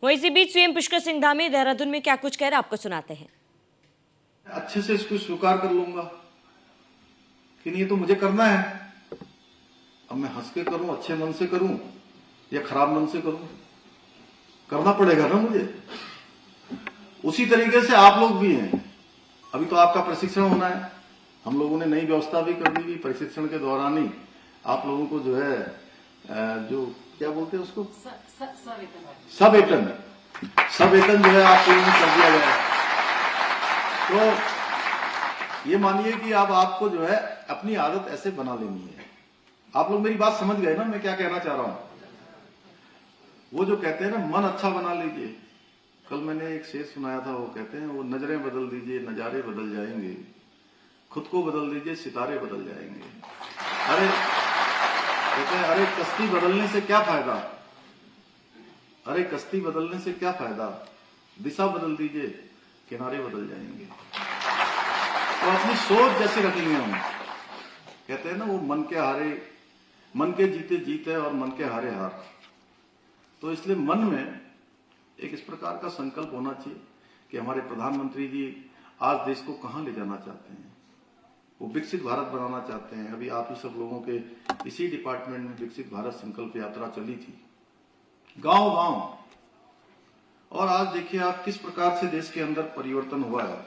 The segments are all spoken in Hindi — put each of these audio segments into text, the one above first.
वहीं इसी बीच सीएम पुष्कर सिंह धामी देहरादून में क्या कुछ कह रहे आपको सुनाते हैं। अच्छे से इसको स्वीकार कर लूंगा कि नहीं, ये तो मुझे करना है। अब मैं हंस के करूं, अच्छे मन से करूं या खराब मन से करूं, करना पड़ेगा ना मुझे। उसी तरीके से आप लोग भी हैं। अभी तो आपका प्रशिक्षण होना है, हम लोगों ने नई व्यवस्था भी कर दी। प्रशिक्षण के दौरान ही आप लोगों को जो है जो क्या बोलते हैं उसको, सवेतन जो है आप लोगों को कर दिया गया है। तो ये मानिए कि अब आपको जो है अपनी आदत ऐसे बना लेनी है। आप लोग मेरी बात समझ गए ना मैं क्या कहना चाह रहा हूं। वो जो कहते हैं ना, मन अच्छा बना लीजिए। कल मैंने एक शेर सुनाया था, वो कहते हैं वो नजरें बदल दीजिए नजारे बदल जाएंगे, खुद को बदल दीजिए सितारे बदल जाएंगे। अरे कहते हैं अरे कश्ती बदलने से क्या फायदा, अरे कश्ती बदलने से क्या फायदा, दिशा बदल दीजिए किनारे बदल जाएंगे। तो अपनी सोच जैसी रखेंगे हम। कहते हैं ना वो मन के हारे, मन के जीते जीत है और मन के हारे हार। तो इसलिए मन में एक इस प्रकार का संकल्प होना चाहिए कि हमारे प्रधानमंत्री जी आज देश को कहां ले जाना चाहते हैं। वो विकसित भारत बनाना चाहते हैं। अभी आप ही सब लोगों के इसी डिपार्टमेंट में विकसित भारत संकल्प यात्रा चली थी, गांव गांव। और आज देखिए आप किस प्रकार से देश के अंदर परिवर्तन हुआ है।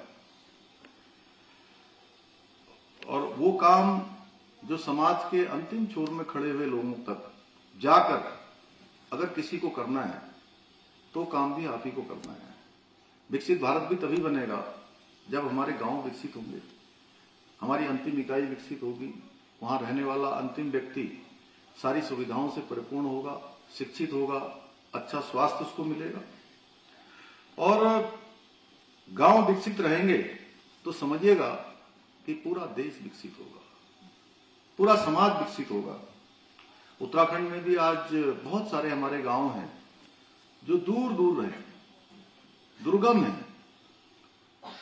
और वो काम जो समाज के अंतिम छोर में खड़े हुए लोगों तक जाकर अगर किसी को करना है तो काम भी आप ही को करना है। विकसित भारत भी तभी बनेगा जब हमारे गांव विकसित होंगे, हमारी अंतिम इकाई विकसित होगी, वहां रहने वाला अंतिम व्यक्ति सारी सुविधाओं से परिपूर्ण होगा, शिक्षित होगा, अच्छा स्वास्थ्य उसको मिलेगा। और गांव विकसित रहेंगे तो समझिएगा कि पूरा देश विकसित होगा, पूरा समाज विकसित होगा। उत्तराखंड में भी आज बहुत सारे हमारे गांव हैं जो दूर दूर हैं, दुर्गम हैं।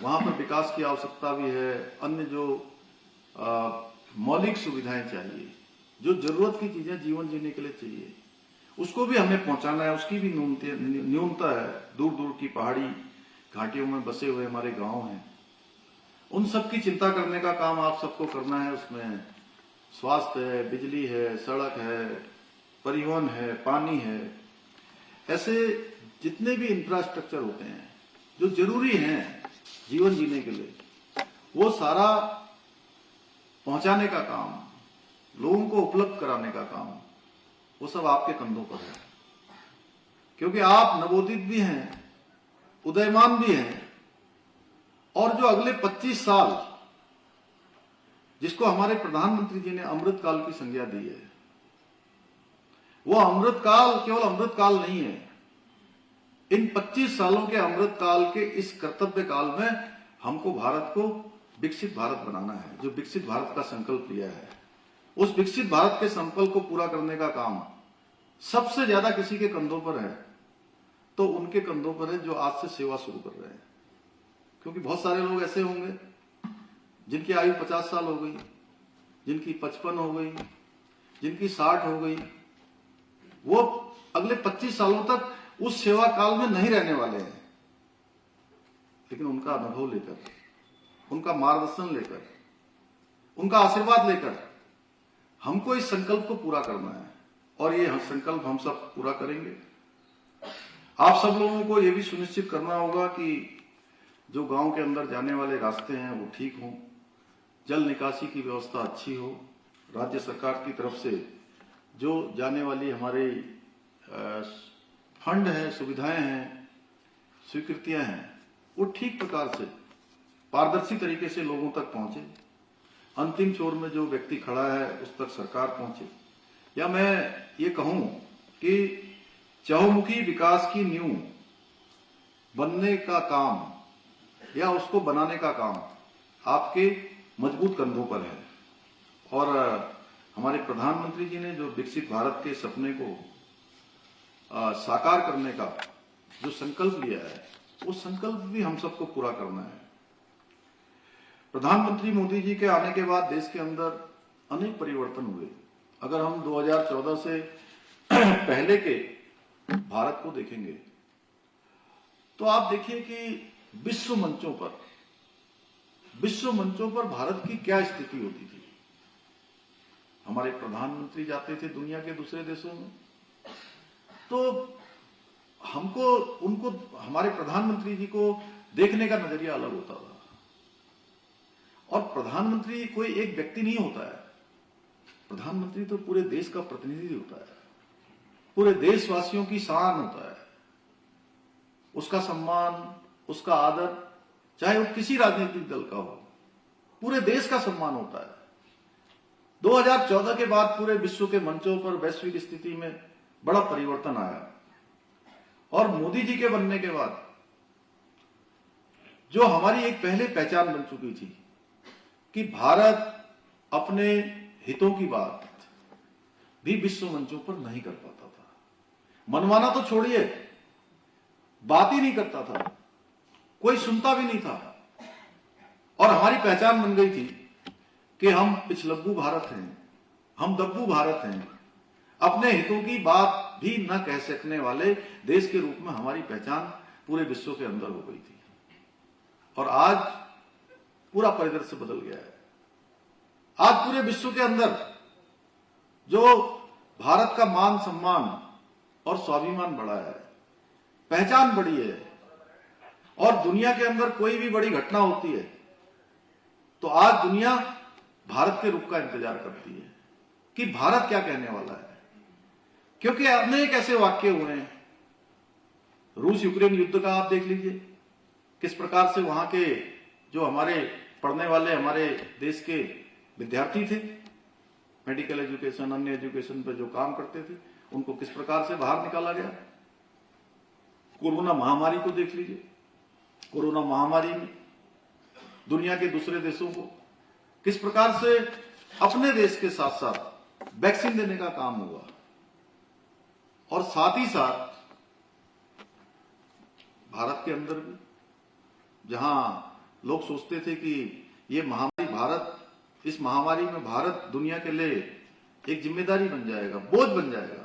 वहां पर विकास की आवश्यकता भी है। अन्य जो मौलिक सुविधाएं चाहिए, जो जरूरत की चीजें जीवन जीने के लिए चाहिए, उसको भी हमें पहुंचाना है। उसकी भी न्यूनता है। दूर दूर की पहाड़ी घाटियों में बसे हुए हमारे गांव हैं, उन सब की चिंता करने का काम आप सबको करना है। उसमें स्वास्थ्य है, बिजली है, सड़क है, परिवहन है, पानी है, ऐसे जितने भी इंफ्रास्ट्रक्चर होते हैं जो जरूरी हैं जीवन जीने के लिए, वो सारा पहुंचाने का काम, लोगों को उपलब्ध कराने का काम, वो सब आपके कंधों पर है। क्योंकि आप नवोदित भी हैं, उदयमान भी हैं। और जो अगले 25 साल जिसको हमारे प्रधानमंत्री जी ने अमृत काल की संज्ञा दी है, वो अमृत काल केवल अमृत काल नहीं है। इन 25 सालों के अमृत काल के इस कर्तव्य काल में हमको भारत को विकसित भारत बनाना है। जो विकसित भारत का संकल्प लिया है, उस विकसित भारत के संकल्प को पूरा करने का काम सबसे ज्यादा किसी के कंधों पर है तो उनके कंधों पर है जो आज से सेवा शुरू कर रहे हैं। क्योंकि बहुत सारे लोग ऐसे होंगे जिनकी आयु 50 साल हो गई, जिनकी 55 हो गई, जिनकी 60 हो गई। वो अगले 25 सालों तक उस सेवा काल में नहीं रहने वाले हैं। लेकिन उनका अनुभव लेकर, उनका मार्गदर्शन लेकर, उनका आशीर्वाद लेकर हमको इस संकल्प को पूरा करना है। और ये संकल्प हम सब पूरा करेंगे। आप सब लोगों को यह भी सुनिश्चित करना होगा कि जो गांव के अंदर जाने वाले रास्ते हैं वो ठीक हों, जल निकासी की व्यवस्था अच्छी हो, राज्य सरकार की तरफ से जो जाने वाली हमारे फंड है, सुविधाएं हैं, स्वीकृतियां हैं, वो ठीक प्रकार से पारदर्शी तरीके से लोगों तक पहुंचे। अंतिम छोर में जो व्यक्ति खड़ा है उस तक सरकार पहुंचे। या मैं ये कहूं कि चहुमुखी विकास की नींव बनने का काम या उसको बनाने का काम आपके मजबूत कंधों पर है। और हमारे प्रधानमंत्री जी ने जो विकसित भारत के सपने को साकार करने का जो संकल्प लिया है, वो संकल्प भी हम सबको पूरा करना है। प्रधानमंत्री मोदी जी के आने के बाद देश के अंदर अनेक परिवर्तन हुए। अगर हम 2014 से पहले के भारत को देखेंगे तो आप देखिए कि विश्व मंचों पर भारत की क्या स्थिति होती थी। हमारे प्रधानमंत्री जाते थे दुनिया के दूसरे देशों में, तो उनको हमारे प्रधानमंत्री जी को देखने का नजरिया अलग होता था। और प्रधानमंत्री कोई एक व्यक्ति नहीं होता है, प्रधानमंत्री तो पूरे देश का प्रतिनिधि होता है, पूरे देशवासियों की शान होता है। उसका सम्मान, उसका आदर, चाहे वो किसी राजनीतिक दल का हो, पूरे देश का सम्मान होता है। 2014 के बाद पूरे विश्व के मंचों पर वैश्विक स्थिति में बड़ा परिवर्तन आया और मोदी जी के बनने के बाद जो हमारी एक पहले पहचान बन चुकी थी कि भारत अपने हितों की बात भी विश्व मंचों पर नहीं कर पाता था। मनमाना तो छोड़िए, बात ही नहीं करता था, कोई सुनता भी नहीं था। और हमारी पहचान बन गई थी कि हम पिछलग्गू भारत हैं, हम दग्गू भारत हैं, अपने हितों की बात भी न कह सकने वाले देश के रूप में हमारी पहचान पूरे विश्व के अंदर हो गई थी। और आज पूरा परिदृश्य बदल गया है। आज पूरे विश्व के अंदर जो भारत का मान सम्मान और स्वाभिमान बढ़ा है, पहचान बढ़ी है, और दुनिया के अंदर कोई भी बड़ी घटना होती है तो आज दुनिया भारत के रुख का इंतजार करती है कि भारत क्या कहने वाला है। क्योंकि अनेक ऐसे वाक्य हुए हैं, रूस यूक्रेन युद्ध का आप देख लीजिए, किस प्रकार से वहां के जो हमारे पढ़ने वाले हमारे देश के विद्यार्थी थे, मेडिकल एजुकेशन, अन्य एजुकेशन पर जो काम करते थे, उनको किस प्रकार से बाहर निकाला गया। कोरोना महामारी को देख लीजिए, कोरोना महामारी में दुनिया के दूसरे देशों को किस प्रकार से अपने देश के साथ साथ वैक्सीन देने का काम हुआ। और साथ ही साथ भारत के अंदर भी, जहां लोग सोचते थे कि ये महामारी इस महामारी में भारत दुनिया के लिए एक जिम्मेदारी बन जाएगा, बोझ बन जाएगा,